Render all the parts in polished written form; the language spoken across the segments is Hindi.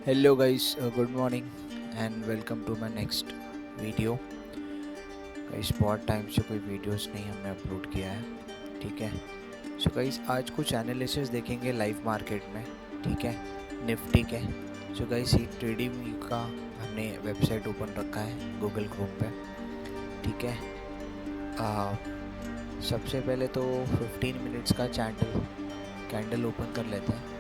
Hello guys, good morning and welcome to my next video. Guys बहुत टाइम से कोई वीडियोस नहीं हमने अपलोड किया है, ठीक है। सो गाइस आज कुछ एनालिसिस देखेंगे लाइव मार्केट में, ठीक है, निफ्टी के। सो गाइस ये ट्रेडिंग का हमने वेबसाइट ओपन रखा है गूगल क्रोम पे, ठीक है। सबसे पहले तो 15 मिनट्स का कैंडल ओपन कर लेते हैं।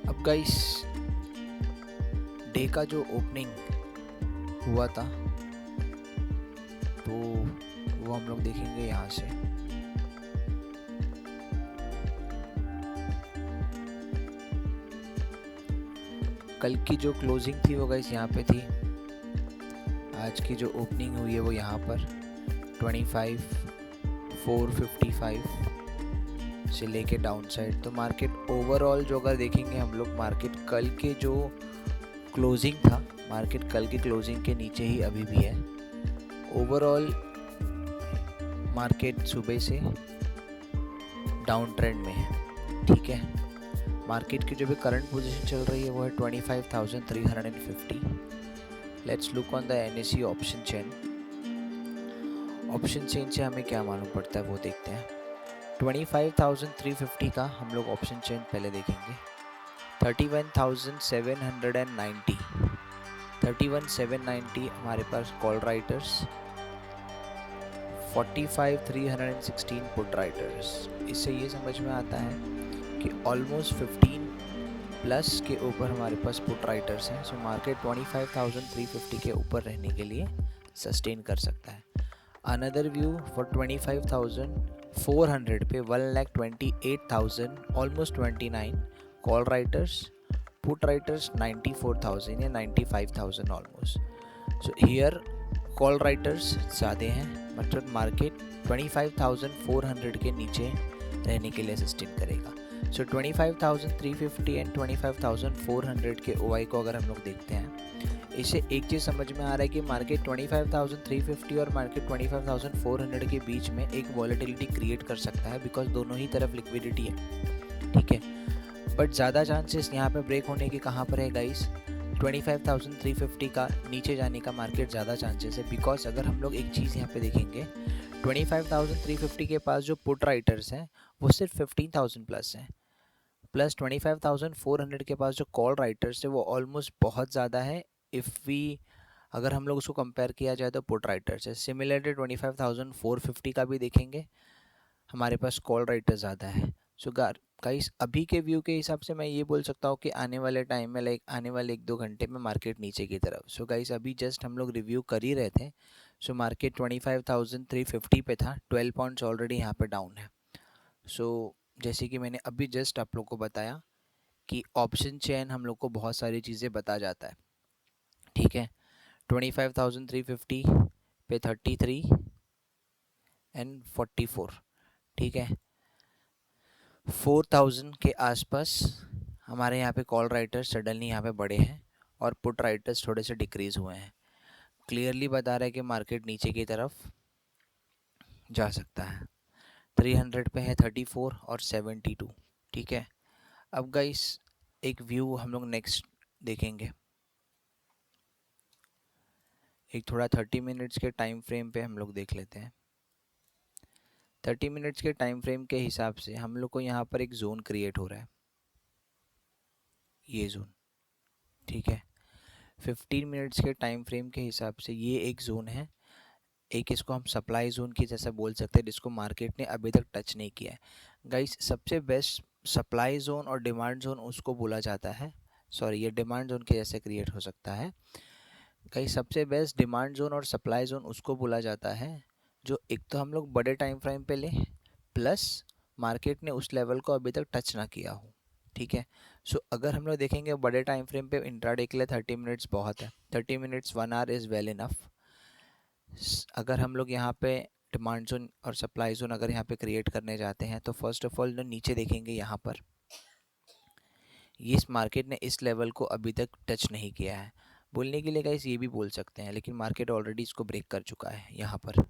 अब गाइस डे का जो ओपनिंग हुआ था तो वो हम लोग देखेंगे यहाँ से। कल की जो क्लोजिंग थी वो गाइस यहाँ पे थी। आज की जो ओपनिंग हुई है वो यहाँ पर 25,455 से लेके डाउन साइड। तो मार्केट ओवरऑल जो अगर देखेंगे हम लोग, मार्केट कल के जो क्लोजिंग था, मार्केट कल की क्लोजिंग के नीचे ही अभी भी है। ओवरऑल मार्केट सुबह से डाउन ट्रेंड में है, ठीक है। मार्केट की जो भी करंट पोजीशन चल रही है वो है 25,350। Let's look on the NSE option chain. Option chain से हमें क्या मालूम पड़ता है वो देखते हैं। 25,350 का हम लोग ऑप्शन चेन पहले देखेंगे। 31,790 31,790 हमारे पास कॉल राइटर्स, 45,316 पुट राइटर्स। इससे ये समझ में आता है कि ऑलमोस्ट 15 प्लस के ऊपर हमारे पास पुट राइटर्स हैं। सो मार्केट 25,350 के ऊपर रहने के लिए सस्टेन कर सकता है। अनदर व्यू फॉर 25,400 पे 1,28,000 almost 29 call writers, put writers 94,000 या 95,000 almost. So here call writers ज़्यादा हैं, मतलब मार्केट 25,400 के नीचे रहने के लिए सस्टेन करेगा। सो 25,350 एंड 25,400 के OI को अगर हम लोग देखते हैं, इससे एक चीज़ समझ में आ रहा है कि मार्केट 25,350 और मार्केट 25,400 के बीच में एक वॉलेटिलिटी क्रिएट कर सकता है, बिकॉज दोनों ही तरफ लिक्विडिटी है, ठीक है। बट ज़्यादा चांसेस यहाँ पे ब्रेक होने के कहाँ पर है गाइस? 25,350 का नीचे जाने का मार्केट ज़्यादा चांसेस है, बिकॉज अगर हम लोग एक चीज़ यहाँ पे देखेंगे, 25,350 के पास जो पुट राइटर्स हैं वो सिर्फ 15,000 प्लस हैं, प्लस 25,400 के पास जो कॉल राइटर्स है वो ऑलमोस्ट बहुत ज़्यादा है। इफ़ वी अगर हम लोग उसको कंपेयर किया जाए तो पुट राइटर्स है। सिमिलरली 25,450 का भी देखेंगे, हमारे पास कॉल राइटर ज़्यादा है। सो गाइस अभी के व्यू के हिसाब से मैं ये बोल सकता हूँ कि आने वाले टाइम में, लाइक आने वाले 1-2 घंटे में मार्केट नीचे की तरफ। सो गाइस अभी जस्ट हम लोग रिव्यू कर ही रहे थे। सो मार्केट 25,350 पे था, 12 पॉइंट्स ऑलरेडी यहाँ पे डाउन है। सो जैसे कि मैंने अभी जस्ट आप लोग को बताया कि ऑप्शन चेन हम लोग को बहुत सारी चीज़ें बता जाता है, ठीक है। 25,350 पे 33 एंड 44, ठीक है। 4,000 के आसपास हमारे यहाँ पे कॉल राइटर्स सडनली यहाँ पे बढ़े हैं और पुट राइटर्स थोड़े से डिक्रीज हुए हैं। क्लियरली बता रहा है कि मार्केट नीचे की तरफ जा सकता है। 300 पे है 34 और 72, ठीक है। अब गाइस एक व्यू हम लोग नेक्स्ट देखेंगे, एक थोड़ा 30 मिनट्स के टाइम फ्रेम पे हम लोग देख लेते हैं। 30 मिनट्स के टाइम फ्रेम के हिसाब से हम लोग को यहाँ पर एक जोन क्रिएट हो रहा है, ये जोन, ठीक है। 15 मिनट्स के टाइम फ्रेम के हिसाब से ये एक जोन है, एक इसको हम सप्लाई जोन की जैसा बोल सकते हैं, जिसको मार्केट ने अभी तक टच नहीं किया है। गाइस सबसे बेस्ट सप्लाई जोन और डिमांड जोन उसको बोला जाता है, सॉरी ये डिमांड जोन के जैसे क्रिएट हो सकता है। गाइस सबसे बेस्ट डिमांड जोन और सप्लाई जोन उसको बोला जाता है जो एक तो हम लोग बड़े टाइम फ्रेम पे लें, प्लस मार्केट ने उस लेवल को अभी तक टच ना किया हो, ठीक है। सो अगर हम लोग देखेंगे बड़े टाइम फ्रेम पे इंट्राडे के लिए 30 मिनट्स बहुत है, 30 minutes 1 our is well enough. अगर हम लोग यहाँ पे डिमांड जोन और सप्लाई जोन अगर यहाँ पे क्रिएट करने जाते हैं तो फर्स्ट ऑफ ऑल नीचे देखेंगे यहाँ पर, इस मार्केट ने इस लेवल को अभी तक टच नहीं किया है। बोलने के लिए गाइस ये भी बोल सकते हैं, लेकिन मार्केट ऑलरेडी इसको ब्रेक कर चुका है यहाँ पर,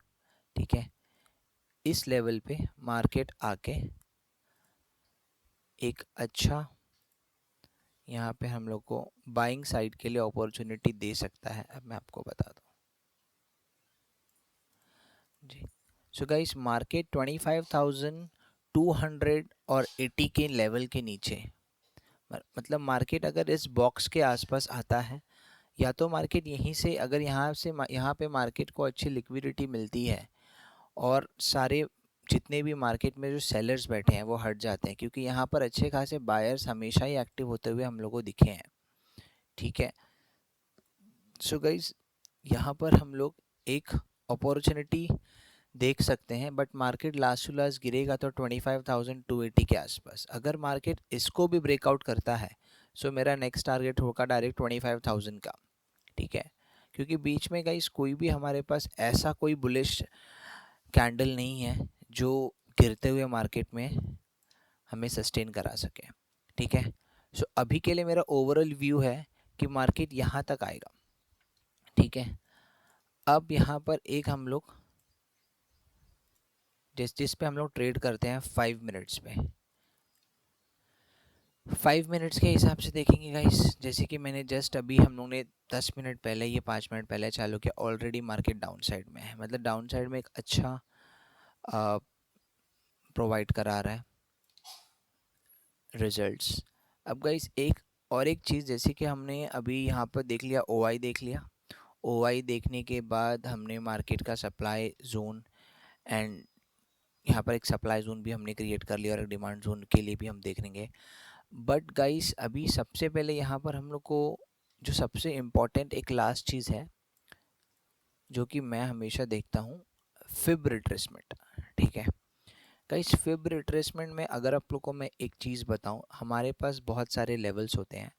ठीक है। इस लेवल पे मार्केट आके एक अच्छा यहाँ पे हम लोग को बाइंग साइड के लिए अपॉर्चुनिटी दे सकता है। अब मैं आपको बता दूँ जी। सो गाइस मार्केट 25,200 और 80 के लेवल के नीचे, मतलब मार्केट अगर इस बॉक्स के आसपास आता है, या तो मार्केट यहीं से, अगर यहाँ पे मार्केट को अच्छी लिक्विडिटी मिलती है और सारे जितने भी मार्केट में जो सेलर्स बैठे हैं वो हट जाते हैं, क्योंकि यहाँ पर अच्छे खासे बायर्स हमेशा ही एक्टिव होते हुए हम लोग को दिखे हैं। ठीक है, सो गाइज यहाँ पर हम लोग एक अपॉर्चुनिटी देख सकते हैं, but market last to last गिरेगा तो 25,280 के आसपास। अगर मार्केट इसको भी ब्रेकआउट करता है, सो मेरा नेक्स्ट टारगेट होगा डायरेक्ट 25,000 का। ठीक है, क्योंकि बीच में गाइस कोई भी हमारे पास ऐसा कोई बुलिश कैंडल नहीं है जो गिरते हुए मार्केट में हमें सस्टेन करा सके। ठीक है, सो अभी के लिए मेरा ओवरऑल व्यू है कि मार्केट यहाँ तक आएगा। ठीक है, अब यहाँ पर एक हम लोग जिस पे हम लोग ट्रेड करते हैं 5 मिनट्स पे, 5 मिनट्स के हिसाब से देखेंगे गाइस। जैसे कि मैंने जस्ट अभी हम लोग ने 10 मिनट पहले, ये 5 मिनट पहले चालू किया, ऑलरेडी मार्केट डाउन साइड में है, मतलब डाउन साइड में एक अच्छा प्रोवाइड करा रहा है रिजल्ट्स। अब गाइस एक चीज़, जैसे कि हमने अभी यहाँ पर देख लिया, ओआई देख लिया। ओआई देखने के बाद हमने मार्केट का सप्लाई जोन एंड यहाँ पर एक सप्लाई जोन भी हमने क्रिएट कर लिया और एक डिमांड जोन के लिए भी हम देख लेंगे। बट गाइस अभी सबसे पहले यहाँ पर हम लोग को जो सबसे इम्पोर्टेंट एक लास्ट चीज़ है जो कि मैं हमेशा देखता हूँ, फिब रिट्रेसमेंट। ठीक है गाइस, फिब रिट्रेसमेंट में अगर आप लोग को मैं एक चीज़ बताऊँ, हमारे पास बहुत सारे लेवल्स होते हैं।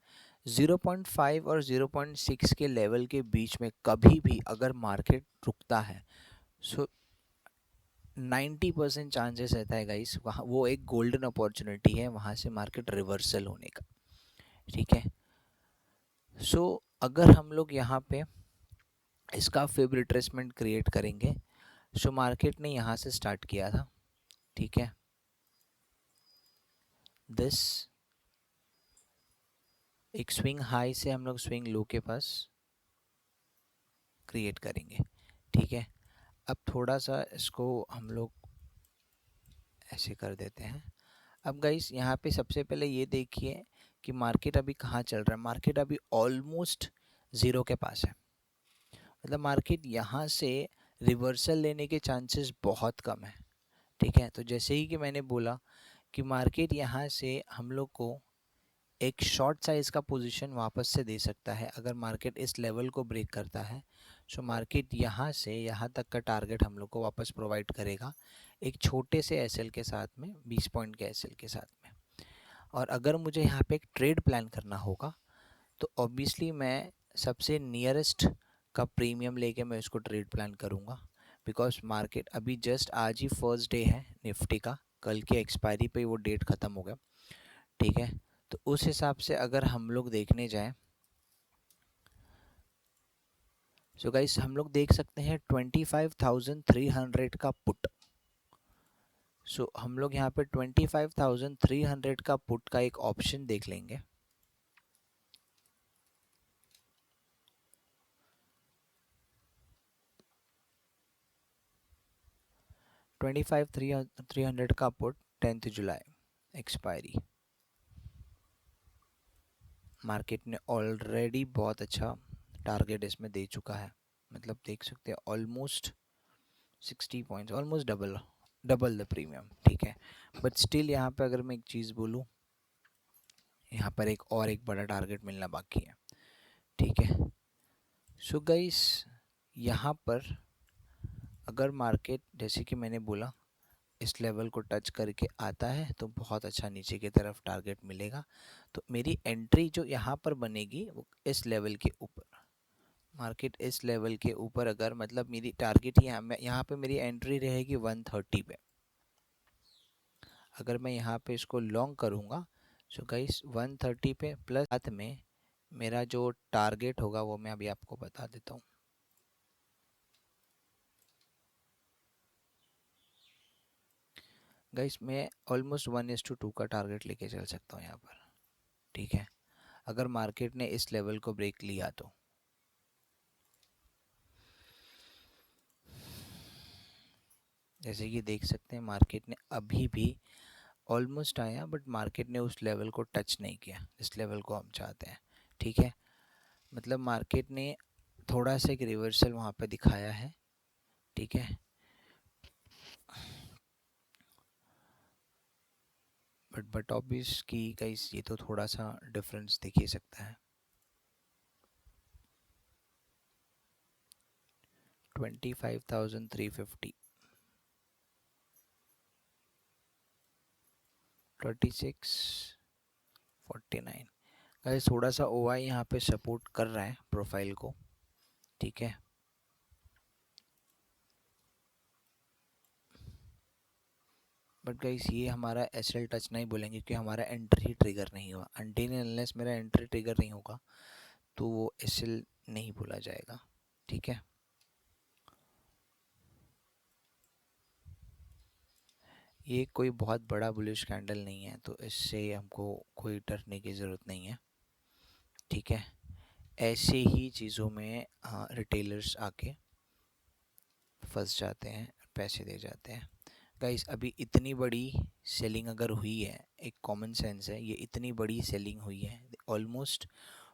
0.5 और 0.6 के लेवल के बीच में कभी भी अगर मार्केट रुकता है, सो 90% चांसेस रहता है गाइस, वहाँ वो एक गोल्डन अपॉर्चुनिटी है वहाँ से मार्केट रिवर्सल होने का। ठीक है, सो अगर हम लोग यहाँ पे इसका फिब रिट्रेसमेंट क्रिएट करेंगे, सो मार्केट ने यहाँ से स्टार्ट किया था। ठीक है, दिस एक स्विंग हाई से हम लोग स्विंग लो के पास क्रिएट करेंगे। ठीक है, अब थोड़ा सा इसको हम लोग ऐसे कर देते हैं। अब गाइस यहाँ पे सबसे पहले ये देखिए कि मार्केट अभी कहाँ चल रहा है। मार्केट अभी ऑलमोस्ट ज़ीरो के पास है, मतलब मार्केट यहाँ से रिवर्सल लेने के चांसेस बहुत कम है। ठीक है, तो जैसे ही कि मैंने बोला कि मार्केट यहाँ से हम लोग को एक शॉर्ट साइज का पोजीशन वापस से दे सकता है अगर मार्केट इस लेवल को ब्रेक करता है। सो मार्केट यहाँ से यहाँ तक का टारगेट हम लोग को वापस प्रोवाइड करेगा एक छोटे से एसएल के साथ में, 20 पॉइंट के एसएल के साथ में। और अगर मुझे यहाँ पे एक ट्रेड प्लान करना होगा तो ऑब्वियसली मैं सबसे नियरेस्ट का प्रीमियम लेके मैं इसको ट्रेड प्लान करूँगा, बिकॉज मार्केट अभी जस्ट आज ही फर्स्ट डे है निफ्टी का, कल के एक्सपायरी पे वो डेट ख़त्म हो गया। ठीक है, तो उस हिसाब से अगर हम लोग देखने जाएं, सो गाइस हम लोग देख सकते हैं 25,300 का पुट। सो हम लोग यहाँ पे 25,300 का पुट का एक ऑप्शन देख लेंगे। ट्वेंटी फाइव थ्री हंड्रेड का पुट 10 जुलाई एक्सपायरी। मार्केट ने ऑलरेडी बहुत अच्छा टारगेट इसमें दे चुका है, मतलब देख सकते हैं almost 60 points, almost double the premium. ठीक है, बट स्टिल यहाँ पे अगर मैं एक चीज़ बोलूँ, यहाँ पर एक बड़ा टारगेट मिलना बाकी है। ठीक है, सो गाइस यहाँ पर अगर मार्केट जैसे कि मैंने बोला इस लेवल को टच करके आता है तो बहुत अच्छा नीचे की तरफ टारगेट मिलेगा। तो मेरी एंट्री जो यहाँ पर बनेगी वो इस लेवल के ऊपर, मार्केट इस लेवल के ऊपर अगर, मतलब मेरी टारगेट यहाँ पे मेरी एंट्री रहेगी 130 पे। अगर मैं यहाँ पे इसको लॉन्ग करूँगा, सो गाइस 130 पे प्लस साथ में मेरा जो टारगेट होगा वो मैं अभी आपको बता देता हूँ। गाइस मैं ऑलमोस्ट 1:2 का टारगेट लेके चल सकता हूँ यहाँ पर, ठीक है, अगर मार्केट ने इस लेवल को ब्रेक लिया तो। जैसे कि देख सकते हैं मार्केट ने अभी भी ऑलमोस्ट आया, बट मार्केट ने उस लेवल को टच नहीं किया जिस लेवल को हम चाहते हैं, ठीक है। मतलब मार्केट ने थोड़ा सा एक रिवर्सल वहाँ पे दिखाया है, ठीक है, बट ऑब्वियस कि गाइस ये तो थोड़ा सा डिफरेंस दिख ही सकता है। 25,350, 2649। गाइस थोड़ा सा OI यहाँ पे सपोर्ट कर रहा है प्रोफाइल को, ठीक है। बट गाइस ये हमारा एसएल टच नहीं बोलेंगे क्योंकि हमारा एंट्री ट्रिगर नहीं हुआ, अनटिल अनलेस मेरा एंट्री ट्रिगर नहीं होगा तो वो एसएल नहीं बोला जाएगा, ठीक है। ये कोई बहुत बड़ा बुलिश कैंडल नहीं है तो इससे हमको कोई डरने की ज़रूरत नहीं है, ठीक है। ऐसे ही चीज़ों में रिटेलर्स आके फंस जाते हैं, पैसे दे जाते हैं। गाइस अभी इतनी बड़ी सेलिंग अगर हुई है, एक कॉमन सेंस है, ये इतनी बड़ी सेलिंग हुई है ऑलमोस्ट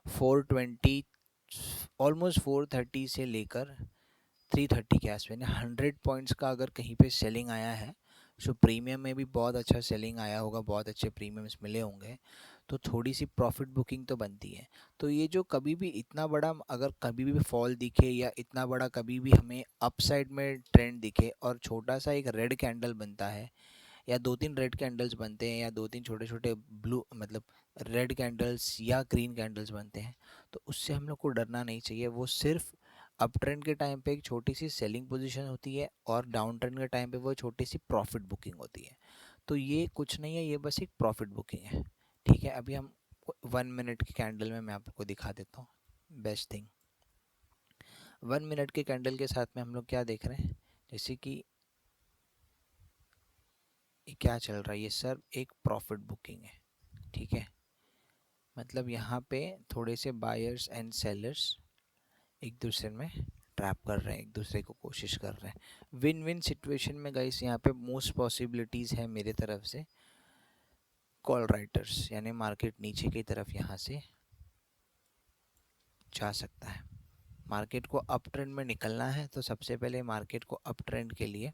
420, ऑलमोस्ट 430 से लेकर 330 के आसपास, 100 पॉइंट्स का अगर कहीं पे सेलिंग आया है, सो प्रीमियम में भी बहुत अच्छा सेलिंग आया होगा, बहुत अच्छे प्रीमियम्स मिले होंगे, तो थोड़ी सी प्रॉफिट बुकिंग तो बनती है। तो ये जो कभी भी इतना बड़ा अगर कभी भी फॉल दिखे या इतना बड़ा कभी भी हमें अपसाइड में ट्रेंड दिखे और छोटा सा एक रेड कैंडल बनता है या 2-3 रेड कैंडल्स बनते हैं या 2-3 छोटे छोटे ब्लू मतलब रेड कैंडल्स या ग्रीन कैंडल्स बनते हैं, तो उससे हम लोग को डरना नहीं चाहिए। वो सिर्फ अप ट्रेंड के टाइम पे एक छोटी सी सेलिंग पोजीशन होती है और डाउन ट्रेंड के टाइम पे वो छोटी सी प्रॉफिट बुकिंग होती है। तो ये कुछ नहीं है, ये बस एक प्रॉफिट बुकिंग है, ठीक है। अभी हम 1 मिनट की कैंडल में मैं आपको दिखा देता हूँ बेस्ट थिंग। 1 मिनट के कैंडल के साथ में हम लोग क्या देख रहे हैं, जैसे कि ये क्या चल रहा है, ये सर एक प्रॉफिट बुकिंग है, ठीक है। मतलब यहाँ पे थोड़े से बायर्स एंड सेलर्स एक दूसरे में ट्रैप कर रहे हैं, एक दूसरे को कोशिश कर रहे हैं। विन विन सिचुएशन में गाइस यहाँ पे मोस्ट पॉसिबिलिटीज़ है मेरे तरफ से कॉल राइटर्स, यानी मार्केट नीचे की तरफ यहाँ से जा सकता है। मार्केट को अप ट्रेंड में निकलना है तो सबसे पहले मार्केट को अप ट्रेंड के लिए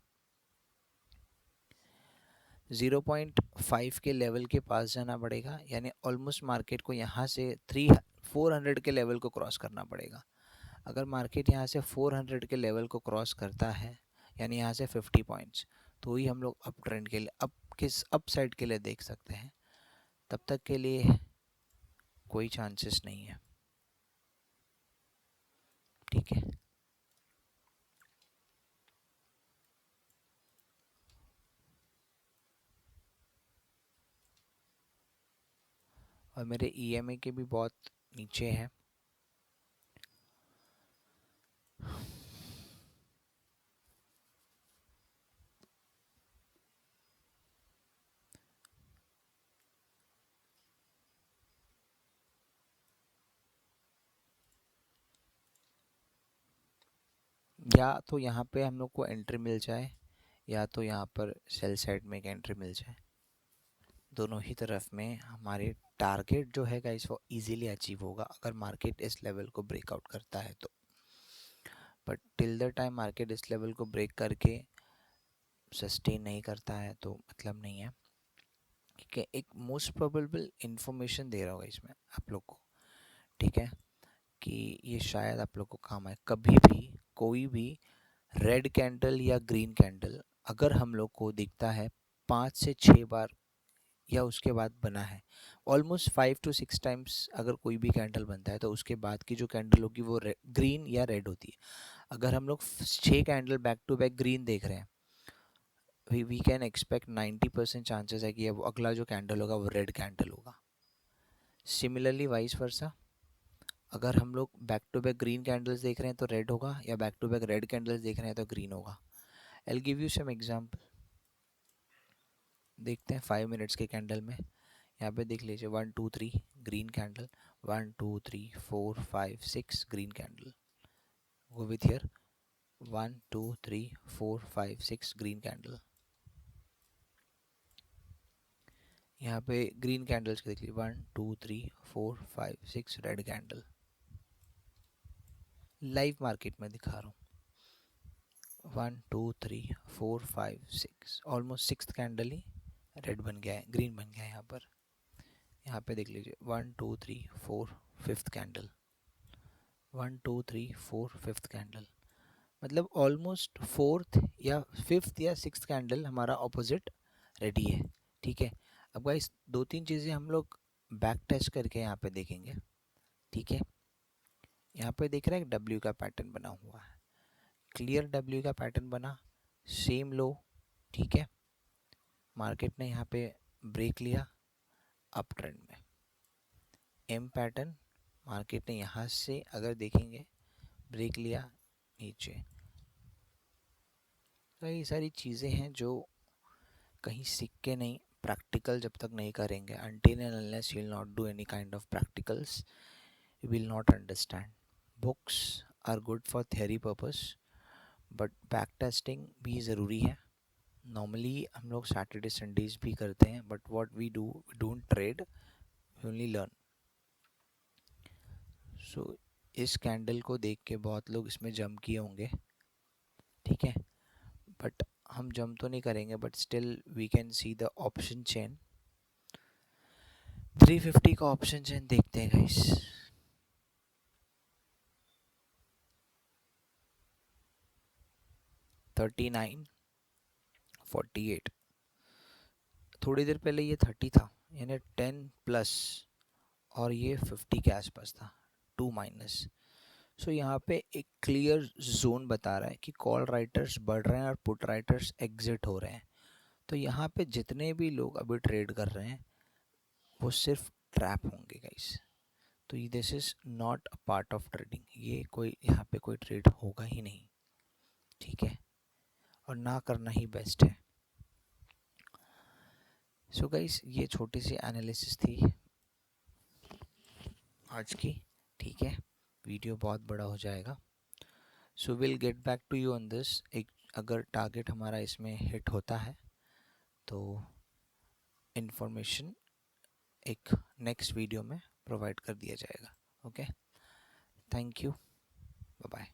0.5 के लेवल के पास जाना पड़ेगा, यानी ऑलमोस्ट मार्केट को यहाँ से 400 के लेवल को क्रॉस करना पड़ेगा। अगर मार्केट यहाँ से 400 के लेवल को क्रॉस करता है, यानी यहाँ से 50 पॉइंट्स, तो ही हम लोग अप ट्रेंड के लिए अप साइड के लिए देख सकते हैं। तब तक के लिए कोई चांसेस नहीं है, ठीक है। और मेरे EMA के भी बहुत नीचे हैं। या तो यहाँ पे हम लोग को एंट्री मिल जाए या तो यहाँ पर सेल साइड में एक एंट्री मिल जाए, दोनों ही तरफ में हमारे टारगेट जो है गाइस वो इजीली अचीव होगा अगर मार्केट इस लेवल को ब्रेकआउट करता है तो। But till the time market इस लेवल को ब्रेक करके सस्टेन नहीं करता है तो मतलब नहीं है, ठीक है। एक मोस्ट प्रोबेबल इंफॉर्मेशन दे रहा होगा इसमें आप लोग को, ठीक है, कि ये शायद आप लोग को काम आए। कभी भी कोई भी रेड कैंडल या ग्रीन कैंडल अगर हम लोग को दिखता है 5 से 6 बार या उसके बाद बना है, ऑलमोस्ट 5 to 6 टाइम्स अगर कोई भी कैंडल बनता है तो उसके बाद की जो कैंडल होगी वो ग्रीन या रेड होती है। अगर हम लोग 6 candle back to back green देख रहे हैं, वी कैन एक्सपेक्ट 90% चांसेस है कि अब अगला जो कैंडल होगा वो रेड कैंडल होगा। सिमिलरली वाइस वर्सा, अगर हम लोग back to back green candles देख रहे हैं तो रेड होगा, या back to back red candles देख रहे हैं तो ग्रीन होगा। I will give you some example. देखते हैं 5 मिनट्स के कैंडल में। यहाँ पे देख लीजिए 1 2 3 green candle, 1 2 3 4 5 6 green candle. Go with here 1 2 3 4 5 6 green candle. यहाँ पे ग्रीन कैंडल्स के देख लीजिए 1 2 3 4 5 6 रेड कैंडल। लाइव मार्केट में दिखा रहा हूँ। 1 2 3 4 5 6 ऑलमोस्ट सिक्स्थ कैंडल ही रेड बन गया है, ग्रीन बन गया है यहाँ पर। यहाँ पे देख लीजिए 1 2 3 4 फिफ्थ कैंडल, 1 2 3 4 फिफ्थ कैंडल। मतलब ऑलमोस्ट फोर्थ या फिफ्थ या सिक्स्थ कैंडल हमारा ऑपोजिट रेडी है। ठीक है, अब गाइस दो तीन चीज़ें हम लोग बैक टेस्ट करके यहाँ पे देखेंगे। ठीक है, यहाँ पे देख रहे हैं डब्ल्यू का पैटर्न बना हुआ है, क्लियर डब्ल्यू का पैटर्न बना, सेम लो। ठीक है, मार्केट ने यहाँ पे ब्रेक लिया अप ट्रेंड में, एम पैटर्न मार्केट ने यहाँ से अगर देखेंगे ब्रेक लिया नीचे। कई सारी चीज़ें हैं जो कहीं सीख के नहीं, प्रैक्टिकल जब तक नहीं करेंगे, until and unless you will not do any kind of practicals, you will not understand. Books are good for theory purpose, but back testing भी ज़रूरी है। नॉर्मली हम लोग सैटरडे संडेज भी करते हैं, but what we do, we don't trade, we only learn. So इस कैंडल को देख के बहुत लोग इसमें जंप किए होंगे। ठीक है, बट हम जंप तो नहीं करेंगे, but still we can see the option chain. 350 का ऑप्शन चेन देखते हैं गाइस। $39.48, थोड़ी देर पहले ये 30 था, यानी 10 प्लस और ये 50 के आसपास था, 2 माइनस। सो यहाँ पे एक क्लियर जोन बता रहा है कि कॉल राइटर्स बढ़ रहे हैं और पुट राइटर्स एग्जिट हो रहे हैं। तो यहाँ पे जितने भी लोग अभी ट्रेड कर रहे हैं वो सिर्फ ट्रैप होंगे गाइस। तो this is not a part of trading, ये कोई यहाँ पे कोई ट्रेड होगा ही नहीं। ठीक है, और ना करना ही बेस्ट है। सो गाइस ये छोटी सी एनालिसिस थी आज की। ठीक है, वीडियो बहुत बड़ा हो जाएगा। So will get back to you on this. एक अगर टारगेट हमारा इसमें हिट होता है तो इन्फॉर्मेशन एक नेक्स्ट वीडियो में प्रोवाइड कर दिया जाएगा। Okay, thank you, bye bye.